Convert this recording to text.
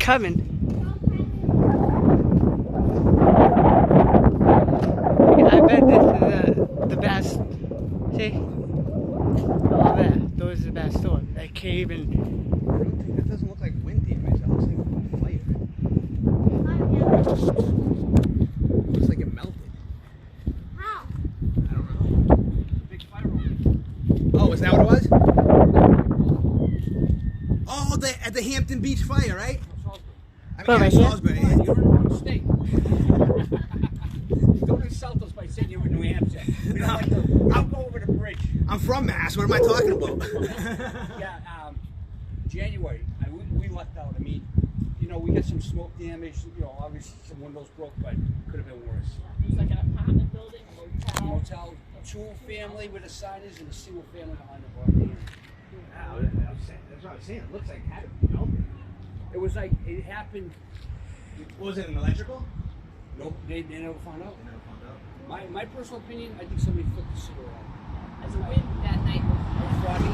coming. I bet this is the best. See? All that. Those are the best storm. That cave and. That doesn't look like wind damage. That looks like fire. Looks like it melted. How? I don't know. Big fire over. Oh, is that what it was? Oh, at the Hampton Beach fire, right? Oh, right here? Salisbury. You're in the wrong state. Don't insult us by saying you're in New Hampshire. We don't go over the bridge. I'm from Mass. What am I talking about? Yeah, January. We lucked out. I mean, we got some smoke damage. Obviously some windows broke, but it could have been worse. It was like an apartment building, a A motel. motel, two family where the sign is, and a single family behind the bar. That's what I was saying. It looks like it had to be melted. It was like it happened. Was it an electrical? Nope, they never found out. They never found out. My personal opinion, I think somebody flipped the sewer on. As a wind that night was Friday,